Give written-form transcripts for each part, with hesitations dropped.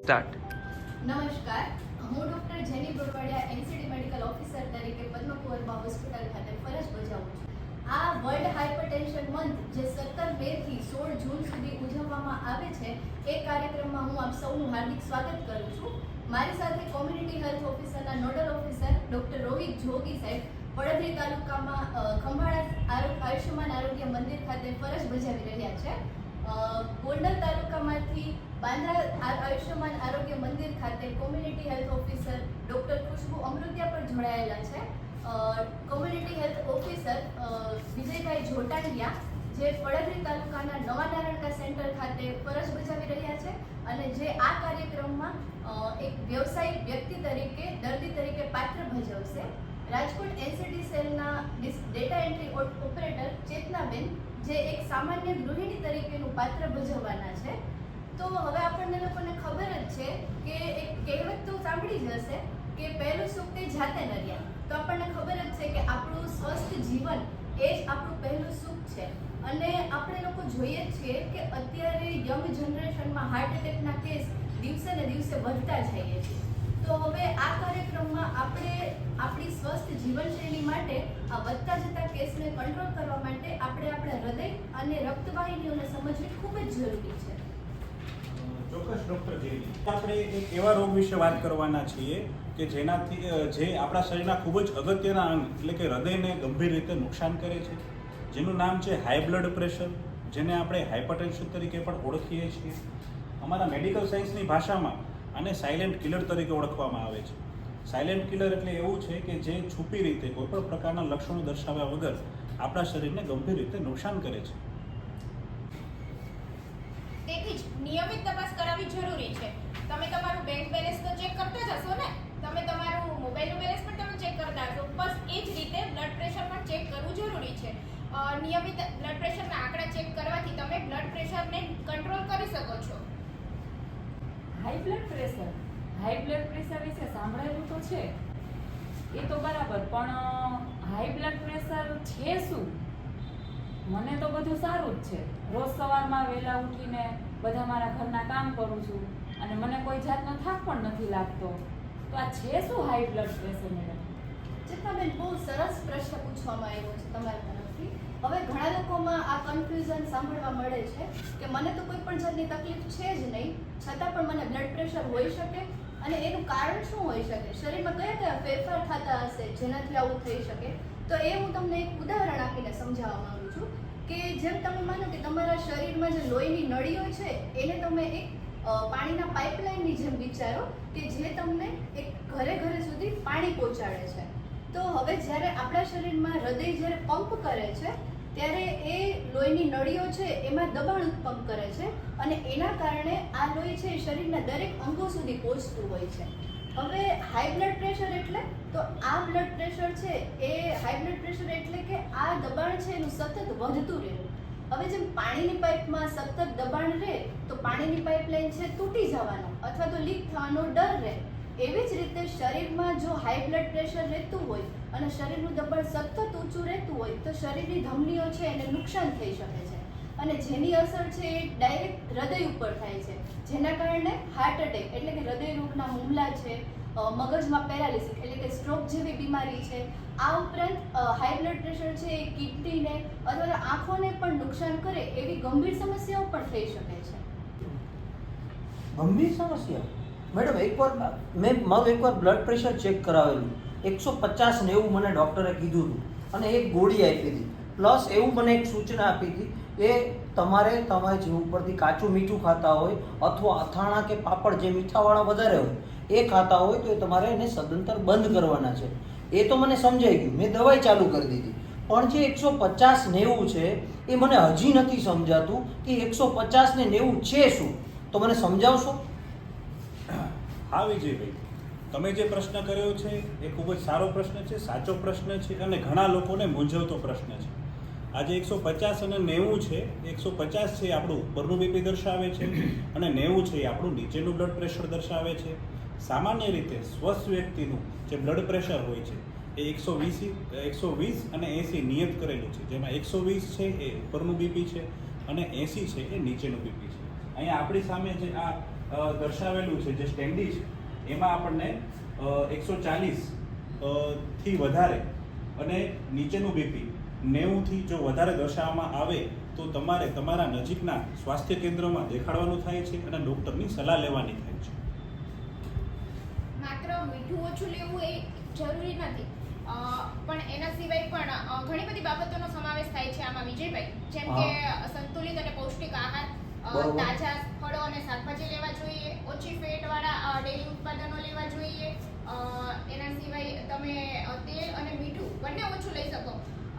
Start. નમસ્કાર, હું doctor જેની બ્રોડવાડિયા એનસીડી મેડિકલ ઓફિસર તરીકે પદ્મકુંવરબા હોસ્પિટલ ખાતે ફરજ બજાવું છું. આ વર્લ્ડ હાઇપરટેન્શન મંથ જે 17 મેથી 16 જૂન સુધી ઉજવવામાં આવે છે એ કાર્યક્રમમાં હું આપ સૌનું હાર્દિક સ્વાગત કરું છું. મારી સાથે કોમ્યુનિટી હેલ્થ ઓફિસરના nodal officer doctor Rohit Jogi સાહેબ વડોદરા તાલુકામાં ખંભાળા આયુષ્યમાન આરોગ્ય મંદિર ખાતે ફરજ બજાવી રહ્યા છે. ગોંડલ તાલુકામાંથી બાંદ્રા આયુષ્યમાન આરોગ્ય મંદિર ખાતે કોમ્યુનિટી હેલ્થ ઓફિસર ડૉક્ટર ખુશ્બુ અમૃતિયા પર જોડાયેલા છે. કોમ્યુનિટી હેલ્થ ઓફિસર વિજયભાઈ જોટાણીયા જે પડદરી તાલુકાના નવા નારણકા સેન્ટર ખાતે ફરજ બજાવી રહ્યા છે અને જે આ કાર્યક્રમમાં એક વ્યવસાયિક વ્યક્તિ તરીકે દર્દી તરીકે પાત્ર ભજવશે. રાજકોટ એનસીડી સેલના ડેટા એન્ટ્રી ઓપરેટર ચેતનાબેન જે એક સામાન્ય ગૃહિણી તરીકેનું પાત્ર ભજવવાના છે. તો હવે આપણને લોકોને ખબર જ છે કે એક કહેવત તો સાંભળી જ હશે કે પહેલું સુખ તે જાતે નર્યા. તો આપણને ખબર જ છે કે આપણું સ્વસ્થ જીવન એ જ આપણું પહેલું સુખ છે. અને આપણે લોકો જોઈએ છીએ કે અત્યારે યંગ જનરેશનમાં હાર્ટ એટેકના કેસ દિવસે ને દિવસે વધતા જઈએ છીએ. તો હવે આ કાર્યક્રમમાં આપણે આપણી સ્વસ્થ જીવનશૈલી માટે આ વધતા જતા કેસને કંટ્રોલ કરવા માટે આપણે આપણા હૃદય અને રક્તવાહિનીઓને સમજવી ખૂબ જ જરૂરી છે. ચોક્કસ ડૉક્ટર જેની આપણે એક એવા રોગ વિશે વાત કરવાના છીએ કે જેનાથી જે આપણા શરીરના ખૂબ જ અગત્યના અંગ એટલે કે હૃદયને ગંભીર રીતે નુકસાન કરે છે, જેનું નામ છે હાઈ બ્લડ પ્રેશર, જેને આપણે હાઇપરટેન્શન તરીકે પણ ઓળખીએ છીએ. અમારા મેડિકલ સાયન્સની ભાષામાં આને સાયલેન્ટ કિલર તરીકે ઓળખવામાં આવે છે. સાયલેન્ટ કિલર એટલે એવું છે કે જે છુપી રીતે કોઈપણ પ્રકારના લક્ષણો દર્શાવ્યા વગર આપણા શરીરને ગંભીર રીતે નુકસાન કરે છે. તેથી જ નિયમિત તપાસ કરાવવી જરૂરી છે. તમે તમારું બેંક બેલેન્સ તો ચેક કરતા જ હશો ને, તમે તમારું મોબાઈલનું બેલેન્સ પણ તમે ચેક કરતા હશો. બસ એ જ રીતે બ્લડ પ્રેશર પણ ચેક કરવું જરૂરી છે. નિયમિત બ્લડ પ્રેશરના આંકડા ચેક કરવાથી તમે બ્લડ પ્રેશરને કંટ્રોલ કરી શકો છો. હાઈ બ્લડ પ્રેશર વિશે સાંભળેલું તો છે, એ તો બરાબર, પણ હાઈ બ્લડ પ્રેશર છે શું? મને તો બધું સારું જ છે. રોજ સવારમાં વહેલા ઉઠીને બધા મારા ઘરના કામ કરું છું અને મને કોઈ જાતનો થાક પણ નથી લાગતો. તો આ છે શું high blood pressure? Madam Chetnaben, બહુ સરસ પ્રશ્ન પૂછવામાં આવ્યો છે તમારા તરફથી. હવે ઘણા લોકોમાં આ કન્ફ્યુઝન સાંભળવા મળે છે કે મને તો કોઈ પણ જાતની તકલીફ છે જ નહીં, છતાં પણ મને બ્લડ પ્રેશર હોઈ શકે અને એનું કારણ શું હોઈ શકે, શરીરમાં કયા કયા ફેરફાર થતા હશે જેનાથી આવું થઈ શકે. તો એ હું તમને એક ઉદાહરણ આપીને સમજાવવા માંગુ છું કે જેમ તમે માનો કે તમારા શરીરમાં જે લોહીની નળીઓ છે એને તમે એક પાણીના પાઇપલાઇનની જેમ વિચારો કે જે તમને એક ઘરે સુધી પાણી પહોંચાડે છે. તો હવે જ્યારે આપણા શરીરમાં હૃદય જ્યારે પંપ કરે છે ત્યારે એ લોહીની નળીઓ છે એમાં દબાણ ઉત્પન્ન કરે છે અને એના કારણે આ લોહી છે શરીરના દરેક અંગો સુધી પહોંચતું હોય છે. હવે હાઈ બ્લડ પ્રેશર એટલે તો આ બ્લડ પ્રેશર છે એ હાઈ બ્લડ પ્રેશર એટલે કે આ દબાણ છે એનું સતત વધતું રહેવું. હવે જેમ પાણીની પાઇપમાં સતત દબાણ રહે તો પાણીની પાઇપલાઇન છે તૂટી જવાનો અથવા તો લીક થવાનો ડર રહે. એવી જ રીતે શરીરમાં જો હાઈ બ્લડ પ્રેશર રહેતું હોય અને શરીરનું દબાણ સતત ઊંચું રહેતું હોય તો શરીરની ધમનીઓ છે એને નુકસાન થઈ શકે છે અને જેની અસર છે એ ડાયરેક્ટ હૃદય ઉપર થાય છે, જેના કારણે હાર્ટ એટેક એટલે કે હૃદય રોગના હુમલા છે, મગજમાં પેરાલિસિસ એટલે કે સ્ટ્રોક જેવી બીમારી છે. આ ઉપરાંત હાઈ બ્લડ પ્રેશર છે એ કિડનીને અથવા આંખોને પણ નુકસાન કરે એવી ગંભીર સમસ્યાઓ પણ થઈ શકે છે. ગંભીર સમસ્યા? મેડમ, એકવાર મેં મારું બ્લડ પ્રેશર ચેક કરાવેલું, 150/90 મને ડૉક્ટરે કીધું હતું અને એક ગોળી આપી હતી, પ્લસ એવું મને એક સૂચના આપી હતી કે તમારે જે ઉપરથી કાચું મીઠું ખાતા હોય અથવા અથાણા કે પાપડ જે મીઠાવાળા વધારે હોય એ ખાતા હોય તો એ તમારે એને સદંતર બંધ કરવાના છે. એ તો મને સમજાઈ ગયું, મેં દવાઈ ચાલુ કરી દીધી. પણ જે 150/90 છે એ મને હજી નથી સમજાતું કે 150/90 છે શું, તો મને સમજાવશો? હા વિજયભાઈ, તમે જે પ્રશ્ન કર્યો છે એ ખૂબ જ સારો પ્રશ્ન છે, સાચો પ્રશ્ન છે અને ઘણા લોકોને મૂંઝવતો પ્રશ્ન છે. આજે 150 અને 90 છે, 150 છે એ આપણું ઉપરનું બીપી દર્શાવે છે અને 90 છે એ આપણું નીચેનું બ્લડ પ્રેશર દર્શાવે છે. સામાન્ય રીતે સ્વસ્થ વ્યક્તિનું જે બ્લડ પ્રેશર હોય છે એ 120 અને 80 નિયત કરેલું છે, જેમાં 120 છે એ ઉપરનું બીપી છે અને 80 છે એ નીચેનું બીપી છે. અહીંયા આપણી સામે જે આ દર્શાવેલું છે જે સ્ટેન્ડી છે એમાં આપણને 140 થી વધારે અને નીચેનું બીપી 90 થી જો વધારે દર્શાવવામાં આવે તો તમારે તમારા નજીકના સ્વાસ્થ્ય કેન્દ્રમાં દેખાડવાનું થાય છે અને ડૉક્ટરની સલાહ લેવાની થાય છે. માત્ર મીઠું ઓછું લેવું એ જરૂરી નથી, પણ એના સિવાય પણ ઘણી બધી બાબતોનો સમાવેશ થાય છે આમાં વિજયભાઈ, જેમ કે સંતુલિત અને પૌષ્ટિક આહાર, બરોબર. તાજા ફળો અને શાકભાજી લેવા જોઈએ, ઓછી ફેટવાળા ડેરી ઉત્પાદનો લેવા જોઈએ. એના સિવાય તમે તેલ અને મીઠું બંને ઓછું લઈ શકો.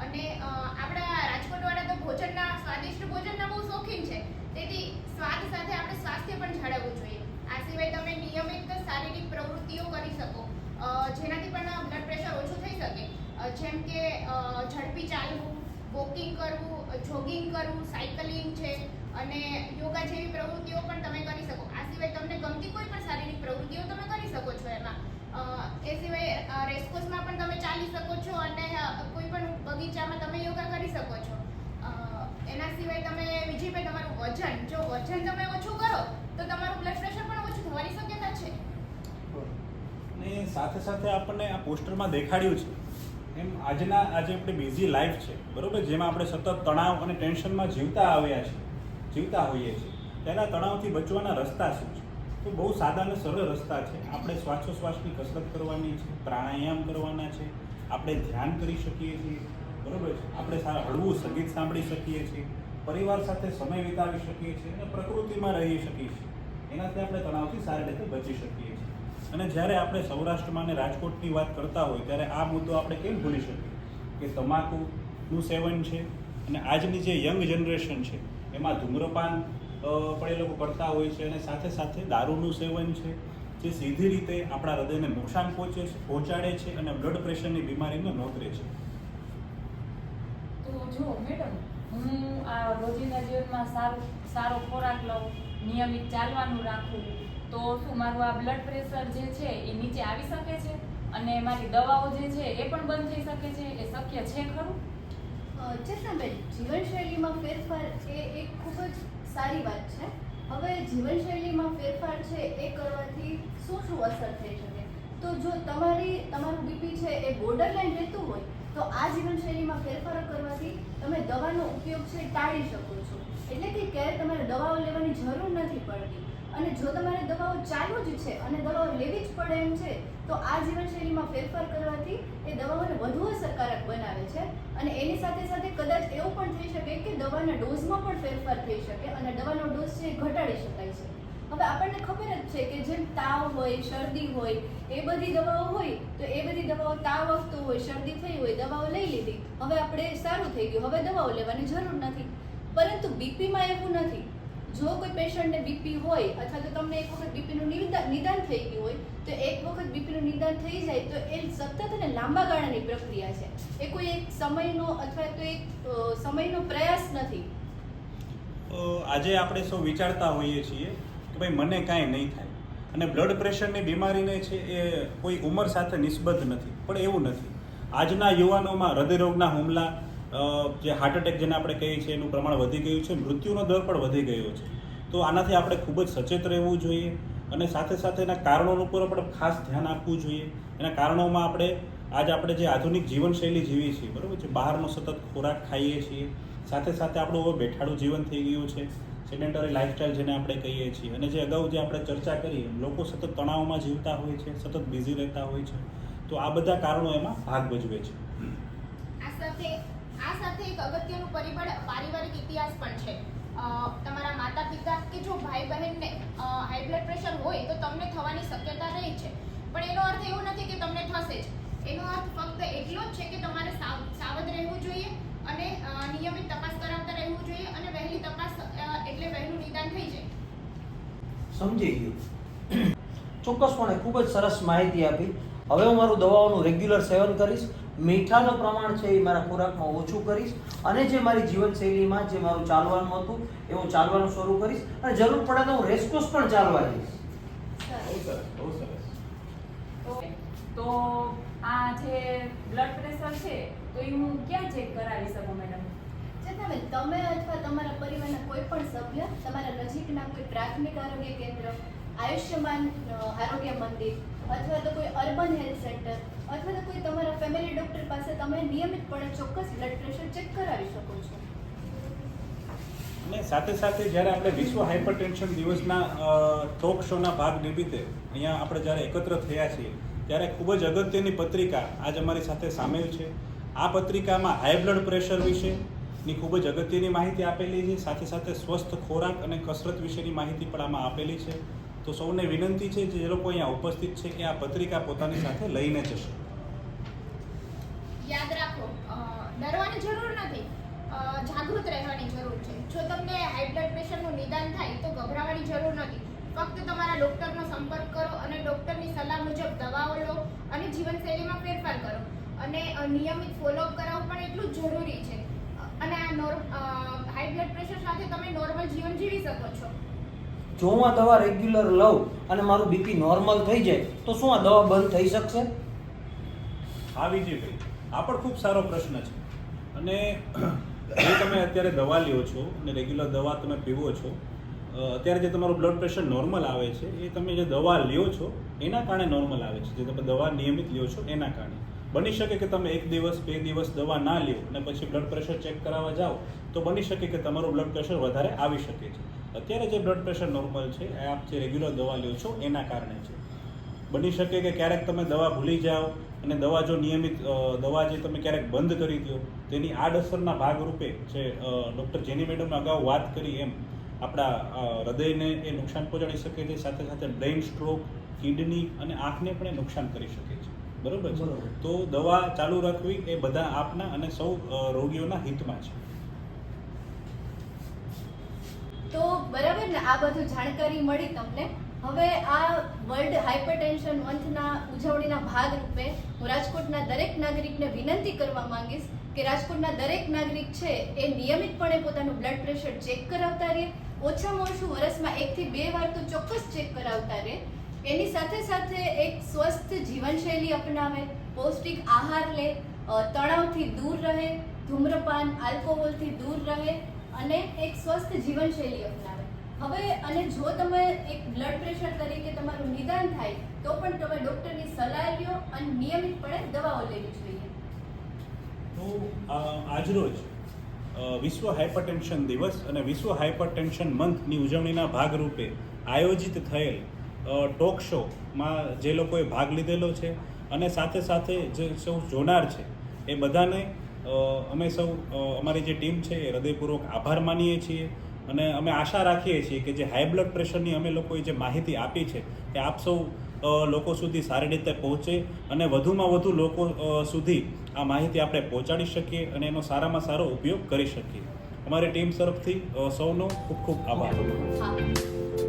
અને આપણા રાજકોટવાળા તો ભોજનના સ્વાદિષ્ટ ભોજનના બહુ શોખીન છે, તેથી સ્વાદ સાથે આપણે સ્વાસ્થ્ય પણ જાળવવું જોઈએ. આ સિવાય તમે નિયમિત શારીરિક પ્રવૃત્તિઓ કરી શકો, જેનાથી પણ બ્લડ પ્રેશર ઓછું થઈ શકે, જેમ કે ઝડપી ચાલવું, વોકિંગ કરવું, જોગિંગ કરવું, સાયકલિંગ છે અને યોગા જેવી પ્રવૃત્તિઓ પણ તમે કરી શકો. આ સિવાય તમને ગમતી કોઈ પણ શારીરિક પ્રવૃત્તિઓ તમે કરી શકો છો એમાં. એ સિવાય રેસકોર્સમાં પણ તમે ચાલી શકો છો અને કોઈ પણ બગીચામાં તમે યોગા કરી શકો છો. એના સિવાય તમે વિજયભાઈ તમારું વજન, જો વજન તમે ઓછું કરો તો તમારું બ્લડ પ્રેશર પણ ઓછું થવાની શક્યતા છે. અને સાથે સાથે આપણને આ પોસ્ટરમાં દેખાડ્યું છે એમ આજે આપણી બિઝી લાઈફ છે, બરોબર, જેમાં આપણે સતત તણાવ અને ટેન્શનમાં જીવતા હોઈએ છીએ, ત્યારે આ તણાવથી બચવાના રસ્તા શું છે? તો બહુ સાદા અને સરળ રસ્તા છે. આપણે શ્વાસોશ્વાસની કસરત કરવાની છે, પ્રાણાયામ કરવાના છે, આપણે ધ્યાન કરી શકીએ છીએ, બરોબર છે, આપણે સારા હળવું સંગીત સાંભળી શકીએ છીએ, પરિવાર સાથે સમય વિતાવી શકીએ છીએ અને પ્રકૃતિમાં રહી શકીએ છીએ. એનાથી આપણે તણાવથી સારી રીતે બચી શકીએ છીએ. અને જ્યારે આપણે સૌરાષ્ટ્રમાં અને રાજકોટની વાત કરતા હોય ત્યારે આ મુદ્દો આપણે કેમ ભૂલી શકીએ કે તમાકુનું સેવન છે અને આજની જે યંગ જનરેશન છે એમાં ધૂમ્રપાન પણ એ લોકો કરતા હોય છે અને સાથે સાથે દારૂનું સેવન છે, જે સીધી રીતે આપણા હૃદયને નુકસાન પહોંચાડે છે અને બ્લડ પ્રેશરની બીમારીને નોતરે છે. તો જો મેડમ, હું આ રોજિંદા જીવનમાં સારો ખોરાક લઉં, નિયમિત ચાલવાનું રાખું, તો શું મારું આ બ્લડ પ્રેશર જે છે એ નીચે આવી શકે છે અને મારી દવાઓ જે છે એ પણ બંધ થઈ શકે છે? એ શક્ય છે ખરું? ચેતનાબેન, જીવનશૈલીમાં ફેરફાર એ એક ખૂબ જ સારી વાત છે. હવે જીવનશૈલીમાં ફેરફાર છે એ કરવાથી શું શું અસર થઈ શકે? તો જો તમારું બીપી છે એ બોર્ડર લાઈન રહેતું હોય તો આ જીવનશૈલીમાં ફેરફારો કરવાથી તમે દવાનો ઉપયોગ છે ટાળી શકો છો. એટલે કે ક્યારેય તમારે દવાઓ લેવાની જરૂર નથી પડતી. અને જો તમારે દવાઓ ચાલુ જ છે અને દવાઓ લેવી જ પડે એમ છે તો આ જીવનશૈલીમાં ફેરફાર કરવાથી એ દવાઓને વધુ અસરકારક બનાવે છે. અને એની સાથે સાથે કદાચ એવું પણ થઈ શકે કે દવાના ડોઝમાં પણ ફેરફાર થઈ શકે અને દવાનો ડોઝ છે એ ઘટાડી શકાય છે. હવે આપણને ખબર જ છે કે જેમ તાવ હોય, શરદી હોય, એ બધી દવાઓ હોય તો એ બધી દવાઓ તાવ આવતો હોય, શરદી થઈ હોય, દવાઓ લઈ લીધી, હવે આપણે સારું થઈ ગયું, હવે દવાઓ લેવાની જરૂર નથી. પરંતુ બીપીમાં એવું નથી. જો કોઈ પેશન્ટને બીપી હોય અથવા તો તમને એક વખત બીપીનું નિદાન થઈ ગયું હોય તો એક વખત બીપીનું નિદાન થઈ જાય તો એ સતત અને લાંબા ગાળાની પ્રક્રિયા છે. એ કોઈ એક સમયનો અથવા તો એક સમયનો પ્રયાસ નથી. આજે આપણે સૌ વિચારતા હોઈએ છીએ કે ભાઈ મને કાંઈ નહીં થાય અને બ્લડ પ્રેશરની બીમારીને છે એ કોઈ ઉંમર સાથે નિસ્બત નથી, પણ એવું નથી. આજના યુવાનોમાં હૃદયરોગના હુમલા, જે હાર્ટ એટેક જેને આપણે કહીએ છીએ એનું પ્રમાણ વધી ગયું છે, મૃત્યુનો દર પણ વધી ગયો છે. તો આનાથી આપણે ખૂબ જ સચેત રહેવું જોઈએ અને સાથે સાથે એના કારણોનું પર આપણે ખાસ ધ્યાન આપવું જોઈએ. એના કારણોમાં આપણે જે આધુનિક જીવનશૈલી જીવી છીએ, બરાબર છે, બહારનો સતત ખોરાક ખાઈએ છીએ, સાથે સાથે આપણું હવે બેઠાડું જીવન થઈ ગયું છે, સેડેન્ટરી લાઇફસ્ટાઇલ જેને આપણે કહીએ છીએ, અને જે અગાઉ જે આપણે ચર્ચા કરી, લોકો સતત તણાવમાં જીવતા હોય છે, સતત બિઝી રહેતા હોય છે, તો આ બધા કારણો એમાં ભાગ ભજવે છે. આ સાથે એક અગત્યનું પરિબળ પારિવારિક ઇતિહાસ પણ છે. તમારા માતા પિતા કે જો ભાઈ બહેનને હાઈ બ્લડ પ્રેશર હોય તો તમને થવાની શક્યતા રહી છે, પણ એનો અર્થ એવો નથી કે તમને થશે જ. એનો અર્થ ફક્ત એટલો જ છે કે તમારે સાવધ રહેવું જોઈએ અને નિયમિત તપાસ કરાવતા રહેવું જોઈએ અને વહેલી તપાસ એટલે વહેલું નિદાન થઈ જાય. સમજી ગયું. ચોક્કસપણે ખૂબ જ સરસ માહિતી આપી. હવે હું મારું દવાઓનું રેગ્યુલર સેવન કરીશ, મીઠાનું પ્રમાણ છે એ મારા ખોરાકમાં ઓછું કરીશ અને જે મારી જીવનશૈલીમાં જે મારું ચાલવાનું હતું એ હું ચાલવાનું શરૂ કરીશ અને જરૂર પડે તો હું રેસકોર્સ પણ ચાલવા જઈશ. બહુ સરસ. તો આ જે બ્લડ પ્રેશર છે તો એ હું ક્યાં ચેક કરાવી શકું મેડમ? ચેતનાબેન, તમે અથવા તમારા પરિવારના કોઈ પણ સભ્ય તમારા નજીકના કોઈ પ્રાથમિક આરોગ્ય કેન્દ્ર આયુષ્યમાન આરોગ્ય મંદિર અથવા તો કોઈ અર્બન હેલ્થ સેન્ટર અથવા તો કોઈ તમારા ફેમિલી ડોક્ટર પાસે તમે નિયમિતપણે ચોક્કસ બ્લડ પ્રેશર ચેક કરાવી શકો છો. અને સાથે સાથે જ્યારે આપણે વિશ્વ હાઇપરટેન્શન દિવસના ટોક શોના ભાગ નિમિત્તે અહીંયા આપણે જ્યારે એકત્ર થયા છીએ ત્યારે ખૂબ જ અગત્યની પત્રિકા આજ અમારી સાથે સામેલ છે. આ પત્રિકામાં હાઈ બ્લડ પ્રેશર વિશેની ખૂબ જ અગત્યની માહિતી આપેલી છે. સાથે સાથે સ્વસ્થ ખોરાક અને કસરત વિશેની માહિતી પણ આમાં આપેલી છે. તો સૌને વિનંતી છે જે લોકો અહીંયા ઉપસ્થિત છે કે આ પત્રિકા પોતાની સાથે લઈને જશે. યાદ રાખો, ડરવાની જરૂર નથી, જાગૃત રહેવાની જરૂર છે. જો તમને હાઈ બ્લડ પ્રેશરનું નિદાન થાય તો ગભરાવાની જરૂર નથી. ફક્ત તમારા ડૉક્ટરનો સંપર્ક કરો અને ડૉક્ટરની સલાહ મુજબ દવાઓ લો અને જીવનશૈલીમાં ફેરફાર કરો અને નિયમિત ફોલોઅપ કરાવવું પણ એટલું જ જરૂરી છે. અને આ હાઈ બ્લડ પ્રેશર સાથે તમે નોર્મલ જીવન જીવી શકો છો. જો હું આ દવા રેગ્યુલર લઉં અને મારું બીપી નોર્મલ થઈ જાય તો શું આ દવા બંધ થઈ શકશે? હા વિજયભાઈ, આ પણ ખૂબ સારો પ્રશ્ન છે. અને જો તમે અત્યારે દવા લ્યો છો અને રેગ્યુલર દવા તમે પીવો છો, અત્યારે જે તમારું બ્લડ પ્રેશર નોર્મલ આવે છે એ તમે જે દવા લ્યો છો એના કારણે નોર્મલ આવે છે. જે તમે દવા નિયમિત લ્યો છો એના કારણે. બની શકે કે તમે 1 દિવસ 2 દિવસ દવા ના લ્યો અને પછી બ્લડ પ્રેશર ચેક કરાવવા જાઓ તો બની શકે કે તમારું બ્લડ પ્રેશર વધારે આવી શકે છે. અત્યારે જે બ્લડ પ્રેશર નોર્મલ છે એ આપ જે રેગ્યુલર દવા લ્યો છો એના કારણે છે. બની શકે કે ક્યારેક તમે દવા ભૂલી જાઓ અને દવા જો નિયમિત દવા જે તમે ક્યારેક બંધ કરી દો તેની આડઅસરના ભાગરૂપે જે ડૉક્ટર જેની મેડમે અગાઉ વાત કરી એમ આપણા હૃદયને એ નુકસાન પહોંચાડી શકે છે. સાથે સાથે બ્રેઇન સ્ટ્રોક, કિડની અને આંખને પણ એ નુકસાન કરી શકે છે. બરોબર છે? તો દવા ચાલુ રાખવી એ બધા આપના અને સૌ રોગીઓના હિતમાં છે. તો બરાબર ને, આ બધું જાણકારી મળી તમને. હવે આ વર્લ્ડ હાઇપરટેન્શન મંથના ઉજવણીના ભાગરૂપે હું રાજકોટના દરેક નાગરિકને વિનંતી કરવા માંગીશ કે રાજકોટના દરેક નાગરિક છે એ નિયમિતપણે પોતાનું બ્લડ પ્રેશર ચેક કરાવતા રહે. ઓછામાં ઓછું વર્ષમાં 1 થી 2 વાર તો ચોક્કસ ચેક કરાવતા રહે. એની સાથે સાથે એક સ્વસ્થ જીવનશૈલી અપનાવે, પૌષ્ટિક આહાર લે, તણાવથી દૂર રહે, ધૂમ્રપાન આલ્કોહોલથી દૂર રહે અને એક સ્વસ્થ જીવનશૈલી અપનાવે. હવે અને જો તમે એક બ્લડ પ્રેશર તરીકે તમારું નિદાન થાય તો પણ તમે ડૉક્ટરની સલાહ લ્યો અને નિયમિતપણે દવાઓ લેવી જોઈએ. તો આજરોજ વિશ્વ હાઇપરટેન્શન દિવસ અને વિશ્વ હાઇપરટેન્શન મંથની ઉજવણીના ભાગરૂપે આયોજિત થયેલ ટોક શોમાં જે લોકોએ ભાગ લીધેલો છે અને સાથે સાથે જે સૌ જોનાર છે એ બધાને અમે સૌ અમારી જે ટીમ છે એ હૃદયપૂર્વક આભાર માનીએ છીએ. અને અમે આશા રાખીએ છીએ કે જે હાઈ બ્લડ પ્રેશરની અમે લોકોએ જે માહિતી આપી છે એ આપ સૌ લોકો સુધી સારી રીતે પહોંચે અને વધુમાં વધુ લોકો સુધી આ માહિતી આપણે પહોંચાડી શકીએ અને એનો સારામાં સારો ઉપયોગ કરી શકીએ. અમારી ટીમ તરફથી સૌનો ખૂબ ખૂબ આભાર. હા.